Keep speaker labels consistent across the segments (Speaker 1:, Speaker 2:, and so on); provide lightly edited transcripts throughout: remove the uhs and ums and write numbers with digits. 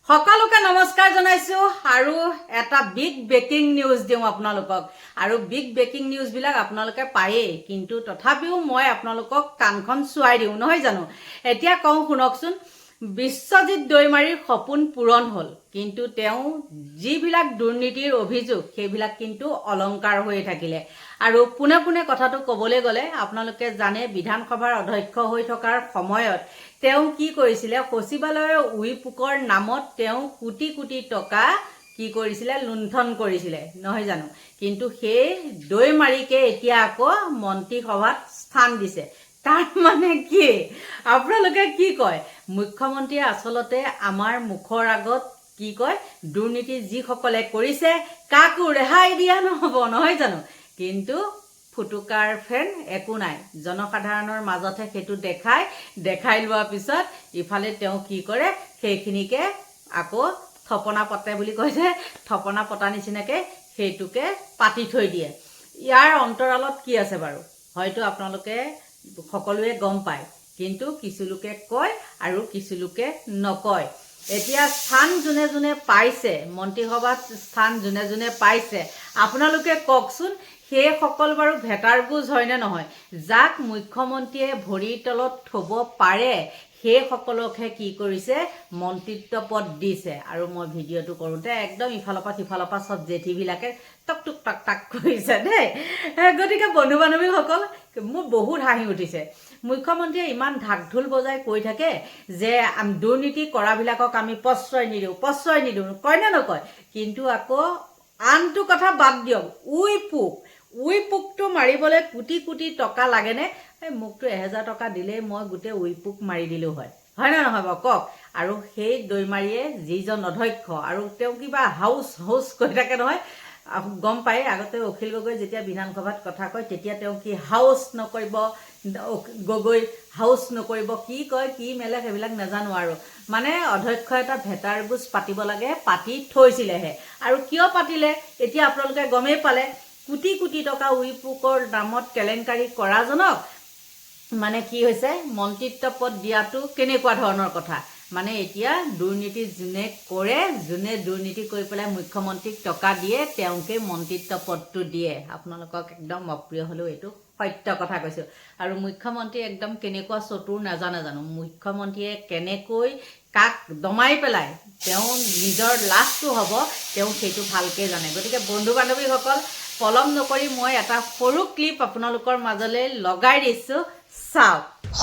Speaker 1: সকলোকে নমস্কাৰ জনাইছো আৰু এটা বিগ ব্ৰেকিং নিউজ দিওঁ আপোনালোকক আৰু বিগ ব্ৰেকিং নিউজ বিলাক আপোনালোকে পায়ে কিন্তু তথাপিও মই আপোনালোকক কানখন চুৱাই দিওঁ নহয় জানো এতিয়া কওঁ শুনকচোন বিশ্বজিৎ দৈমাৰীৰ সপোন পূৰণ হ'ল কিন্তু তেওঁ যিবিলাক দুৰ্নীতিৰ অভিযোগ সেইবিলাক কিন্তু অলংকাৰ হৈ থাকিলে আৰু পুনে পুনে কথাটো ক'বলৈ গ'লে আপোনালোকে জানে বিধানসভাৰ অধ্যক্ষ হৈ থকাৰ সময়ত তেওঁ কি কৰিছিলে সচিবালয়ৰ উইপুকৰ নামত তেওঁ কোটি কোটি টকা কি কৰিছিলে লুণ্ঠন কৰিছিলে নহয় জানো কিন্তু সেই দৈমাৰীকে এতিয়া আকৌ মন্ত্ৰীসভাত স্থান দিছে তাৰ মানে কি আপোনালোকে কি কয় মুখ্যমন্ত্ৰীয়ে আসলতে আমাৰ মুখৰ আগত কি কয় দুৰ্নীতি যিসকলে কৰিছে কাকো ৰেহাই দিয়া নহব নহয় জানো কিন্তু ফুটুকাৰ ফেন একো নাই জনসাধাৰণৰ মাজতে হেতু দেখাই লোৱাৰ পিছত ইফালে তেওঁ কি কৰে সেইখিনিকে আকৌ থপনা পতে বুলি কৈছে থপনা পতা নিচিনাকে হেতুকে পাতি থৈ দিয়ে ইয়াৰ অন্তৰালত কি আছে বাৰু হয়তো আপোনালোকে সকলোৱে গম পায় কিন্তু কিছু লোকে কয় আৰু কিছু লোকে নকয় এতিয়া স্থান জুনে জুনে পাইছে মন্ত্ৰীসভাত স্থান জুনে জুনে পাইছে আপোনালোকে কওকচোন সেই সকল বাৰু ভেটাৰ গুজ হয় নে নহয় যাক মুখ্যমন্ত্ৰীয়ে ভৰিৰ তলত থব পাৰে সেই সকলকহে কি কৰিছে মন্ত্ৰিত্ব পদ দিছে আৰু মই ভিডিঅটো কৰোতে একদম ইফালৰ পৰা সব জেঠিবিলাকে টক টক টাক টাক কৰিছে দেই গতিকে বন্ধু বান্ধৱীসকল মোৰ বহুত হাঁহি উঠিছে মুখ্যমন্ত্ৰীয়ে ইমান ঢাকঢোল বজাই কৈ থাকে যে দুৰ্নীতি কৰাবিলাকক আমি প্ৰশ্ৰয় নিদিওঁ কয় নে নকয় কিন্তু আকৌ আনটো কথা বাদ দিয়ক উইপুকটো মাৰিবলৈ কোটি কোটি টকা লাগেনে মোকতো 1000 টকা দিলেই মই গোটেই উইপুক মাৰি দিলো হয় না নহয় বাৰু কওক আৰু সেই দৈমাৰীয়ে যিজন অধ্যক্ষ আৰু তেওঁ কিবা হাউচ কৈ থাকে নহয় গম পায় আগতে অখিল গগৈ যেতিয়া বিধানসভাত কথা কয় তেতিয়া তেওঁ কি হাউচ নকৰিব গগৈ হাউচ নকৰিব কি কয় কি মেলে সেইবিলাক নাজানো আৰু মানে অধ্যক্ষ এটা ভেটাৰ গুজ পাতিব লাগে পাতি থৈছিলেহে আৰু কিয় পাতিলে এতিয়া আপোনালোকে গমেই পালে কোটি কোটি টকা উইপুকৰ নামত কেলেংকাৰী কৰাজনক মানে কি হৈছে মন্ত্ৰিত্ব পদ দিয়াটো কেনেকুৱা ধৰণৰ কথা মানে এতিয়া দুৰ্নীতি যোনে দুৰ্নীতি কৰি পেলাই মুখ্যমন্ত্ৰীক টকা দিয়ে তেওঁকে মন্ত্ৰিত্ব পদটো দিয়ে আপোনালোকক একদম অপ্ৰিয় হলেও এইটো সত্য কথা কৈছো আৰু মুখ্যমন্ত্ৰী একদম কেনেকুৱা চতুৰ নাজানে জানো মুখ্যমন্ত্ৰীয়ে কেনেকৈ কাক দমাই পেলাই তেওঁ নিজৰ লাভটো হ'ব তেওঁ সেইটো ভালকে জানে গতিকে বন্ধু বান্ধৱীসকল পলম নকৰি মই এটা সৰু ক্লিপ আপোনালোকৰ মাজলৈ লগাই দিছো চাওক
Speaker 2: শ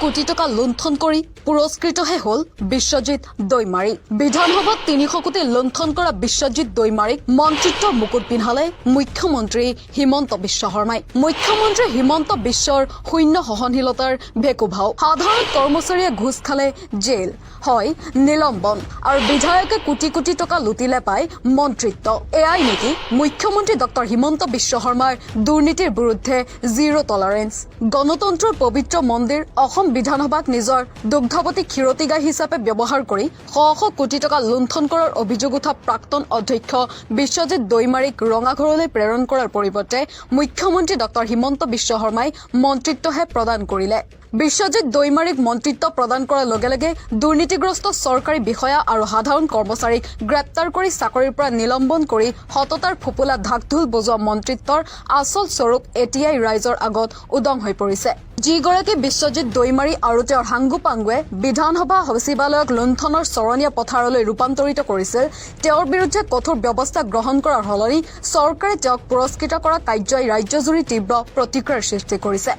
Speaker 2: কোটি টকা লুণ্ঠন কৰি পুৰস্কৃতহে হ'ল বিশ্বজিৎ দৈমাৰী বিধানসভাত 300 কোটি লুণ্ঠন কৰা বিশ্বজিৎ দৈমাৰীক মন্ত্ৰিত্ব মুকুট পিন্ধালে মুখ্যমন্ত্ৰী হিমন্ত বিশ্ব শৰ্মাই মুখ্যমন্ত্ৰী হিমন্ত বিশ্বৰ শূন্য সহনশীলতাৰ ভেকুভাও সাধাৰণ কৰ্মচাৰীয়ে ঘুষ খালে জেল হয় নিলম্বন আৰু বিধায়কে কোটি কোটি টকা লুটিলে পায় মন্ত্ৰিত্ব এয়াই নেকি মুখ্যমন্ত্ৰী ডক্টৰ হিমন্ত বিশ্ব শৰ্মাৰ দুৰ্নীতিৰ বিৰুদ্ধে জিৰো টলাৰেন্স গণতন্ত্ৰৰ পবিত্ৰ মন্দিৰ অসম বিধানসভাক নিজৰ দুগ্ধৱতী ক্ষীৰতী গাই হিচাপে ব্যৱহাৰ কৰি শ কোটি টকা লুণ্ঠন কৰাৰ অভিযোগ উঠা প্ৰাক্তন অধ্যক্ষ বিশ্বজিৎ দৈমাৰীক ৰঙাঘৰলৈ প্ৰেৰণ কৰাৰ পৰিৱৰ্তে মুখ্যমন্ত্ৰী ডক্টৰ হিমন্ত বিশ্ব শৰ্মাই মন্ত্ৰিত্বহে প্ৰদান কৰিলে বিশ্বজিৎ দৈমাৰীক মন্ত্ৰিত্ব প্ৰদান কৰাৰ লগে লগে দুৰ্নীতিগ্ৰস্ত চৰকাৰী বিষয়া আৰু সাধাৰণ কৰ্মচাৰীক গ্ৰেপ্তাৰ কৰি চাকৰিৰ পৰা নিলম্বন কৰি সততাৰ ফুপুলা ঢাকঢোল বজোৱা মন্ত্ৰিত্বৰ আচল স্বৰূপ এতিয়াই ৰাইজৰ আগত উদং হৈ পৰিছে যিগৰাকী বিশ্বজিৎ দৈমাৰী আৰু তেওঁৰ হাংগু পাংগুৱে বিধানসভা সচিবালয়ক লুণ্ঠনৰ চৰণীয়া পথাৰলৈ ৰূপান্তৰিত কৰিছিল তেওঁৰ বিৰুদ্ধে কঠোৰ ব্যৱস্থা গ্ৰহণ কৰাৰ সলনি চৰকাৰে তেওঁক পুৰস্কৃত কৰা কাৰ্যই ৰাজ্যজুৰি তীব্ৰ প্ৰতিক্ৰিয়াৰ সৃষ্টি কৰিছে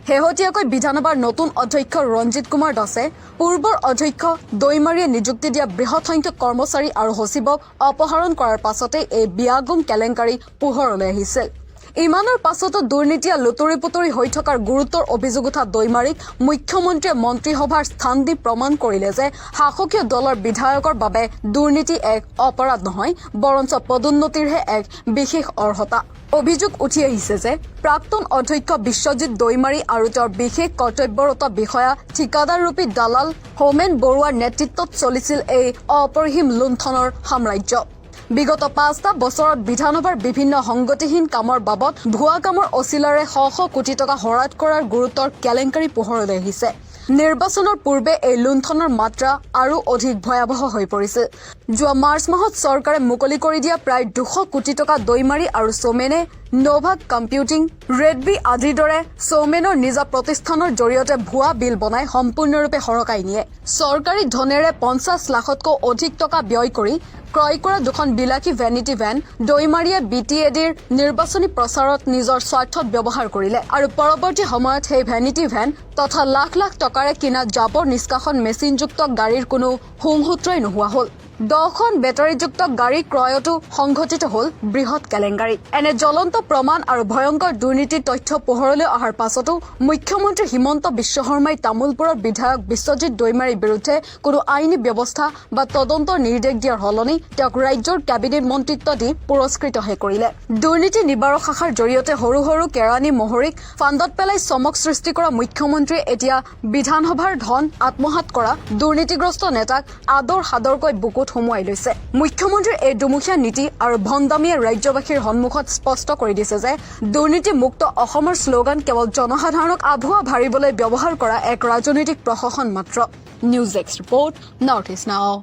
Speaker 2: শেহতীয়াকৈ বিধানসভাৰ নতুন অধ্যক্ষ ৰঞ্জিত কুমাৰ দাসে পূৰ্বৰ অধ্যক্ষ দৈমাৰীয়ে নিযুক্তি দিয়া বৃহৎ সংখ্যক কৰ্মচাৰী আৰু সচিবক অপহৰণ কৰাৰ পাছতে এই বিয়াগুম কেলেংকাৰী পোহৰলৈ আহিছিল ইমানৰ পাছতো দুৰ্নীতিয়ে লুটুৰি পুটুৰি হৈ থকাৰ গুৰুতৰ অভিযোগ উঠা দৈমাৰীক মুখ্যমন্ত্ৰীয়ে মন্ত্ৰীসভাৰ স্থান দি প্ৰমাণ কৰিলে যে শাসকীয় দলৰ বিধায়কৰ বাবে দুৰ্নীতি এক অপৰাধ নহয় বৰঞ্চ পদোন্নতিৰহে এক বিশেষ অৰ্হতা অভিযোগ উঠি আহিছে যে প্ৰাক্তন অধ্যক্ষ বিশ্বজিৎ দৈমাৰী আৰু তেওঁৰ বিশেষ কৰ্তব্যৰত বিষয়া ঠিকাদাৰৰূপী দালাল হোমেন বৰুৱাৰ নেতৃত্বত চলিছিল এই অপৰিসীম লুণ্ঠনৰ সাম্ৰাজ্য বিগত 5টা বছৰত বিধানসভাৰ বিভিন্ন সংগতিহীন কামৰ বাবদ ভুৱা কামৰ অচিলাৰে শ কোটি টকা হৰাট কৰাৰ গুৰুতৰ কেলেংকাৰী পোহৰলৈ আহিছে নিৰ্বাচনৰ পূৰ্বে এই লুণ্ঠনৰ মাত্ৰা আৰু অধিক ভয়াৱহ হৈ পৰিছিল যোৱা মাৰ্চ মাহত চৰকাৰে মুকলি কৰি দিয়া প্ৰায় 200 কোটি টকা দৈমাৰী আৰু চৌমেনে নোভাক কম্পিউটিং ৰেডবি আদিৰ দৰে চৌমেনৰ নিজা প্ৰতিষ্ঠানৰ জৰিয়তে ভুৱা বিল বনাই সম্পূৰ্ণৰূপে সৰকাই নিয়ে চৰকাৰী ধনেৰে 50 লাখতকৈ অধিক টকা ব্যয় কৰি ক্ৰয় কৰা দুখন বিলাসী ভেনিটি ভেন দৈমাৰীয়ে BTADৰ নিৰ্বাচনী প্ৰচাৰত নিজৰ স্বাৰ্থত ব্যৱহাৰ কৰিলে আৰু পৰৱৰ্তী সময়ত সেই ভেনিটি ভেন তথা লাখ লাখ টকাৰে কিনা জাবৰ নিষ্কাশন মেচিনযুক্ত গাড়ীৰ কোনো সংসূত্ৰই নোহোৱা হ'ল 10খন বেটাৰীযুক্ত গাড়ী ক্ৰয়তো সংঘটিত হ'ল বৃহৎ কেলেংকাৰী এনে জ্বলন্ত প্ৰমাণ আৰু ভয়ংকৰ দুৰ্নীতিৰ তথ্য পোহৰলৈ অহাৰ পাছতো মুখ্যমন্ত্ৰী হিমন্ত বিশ্ব শৰ্মাই তামুলপুৰৰ বিধায়ক বিশ্বজিৎ দৈমাৰীৰ বিৰুদ্ধে কোনো আইনী ব্যৱস্থা বা তদন্তৰ নিৰ্দেশ দিয়াৰ সলনি তেওঁক ৰাজ্যৰ কেবিনেট মন্ত্ৰিত্ব দি পুৰস্কৃতহে কৰিলে দুৰ্নীতি নিবাৰক শাখাৰ জৰিয়তে সৰু সৰু কেৰাণী মহৰীক ফাণ্ডত পেলাই চমক সৃষ্টি কৰা মুখ্যমন্ত্ৰীয়ে এতিয়া বিধানসভাৰ ধন আত্মসাৎ কৰা দুৰ্নীতিগ্ৰস্ত নেতাক আদৰ সাদৰকৈ বুকুত সোমোৱাই লৈছে মুখ্যমন্ত্ৰীৰ এই দুমুখীয়া নীতি আৰু ভণ্ডামিয়ে ৰাজ্যবাসীৰ সন্মুখত স্পষ্ট কৰি দিছে যে দুৰ্নীতিমুক্ত অসমৰ শ্লোগান কেৱল জনসাধাৰণক আভুৱা ভাৰিবলৈ ব্যৱহাৰ কৰা এক ৰাজনৈতিক প্ৰশাসন মাত্ৰ news x report north east নাও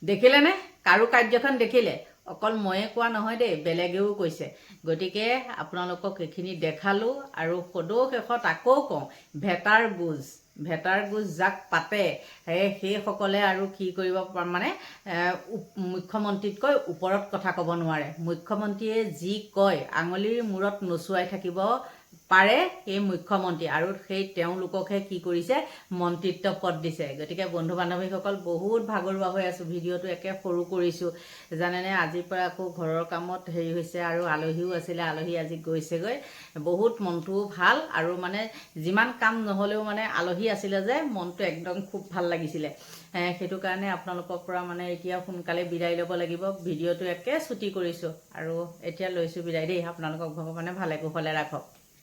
Speaker 1: দেখিলেনে কাৰু কাৰ্যখন দেখিলে অকল ময়ে কোৱা নহয় দেই বেলেগেও কৈছে গতিকে আপোনালোকক এইখিনি দেখালো আৰু সদৌ শেষত আকৌ কওঁ ভেটাৰ গুজ যাক পাতে সেইসকলে আৰু কি কৰিব মানে মুখ্যমন্ত্ৰীতকৈ ওপৰত কথা ক'ব নোৱাৰে মুখ্যমন্ত্ৰীয়ে যি কয় আঙুলিৰ মূৰত নচুৱাই থাকিব পাৰে এই মুখ্যমন্ত্ৰী আৰু সেই তেওঁলোককহে কি কৰিছে মন্ত্ৰিত্ব পদ দিছে গতিকে বন্ধু বান্ধৱীসকল বহুত ভাগৰুৱা হৈ আছো ভিডিঅ'টো একে সৰু কৰিছো জানেনে আজিৰ পৰা আকৌ ঘৰৰ কামত হেৰি হৈছে আৰু আলহীও আছিলে আলহী আজি গৈছেগৈ বহুত মনটো ভাল আৰু মানে যিমান কাম নহলেও মানে আলহী আছিলে যে মনটো একদম খুব ভাল লাগিছিলে সেইটো কাৰণে আপোনালোকৰ পৰা মানে এতিয়া সোনকালে বিদায় ল'ব লাগিব ভিডিঅ'টো একে ছুটি কৰিছো আৰু এতিয়া লৈছো বিদায় দেই আপোনালোকক ভগৱানে ভালে কুশলে ৰাখক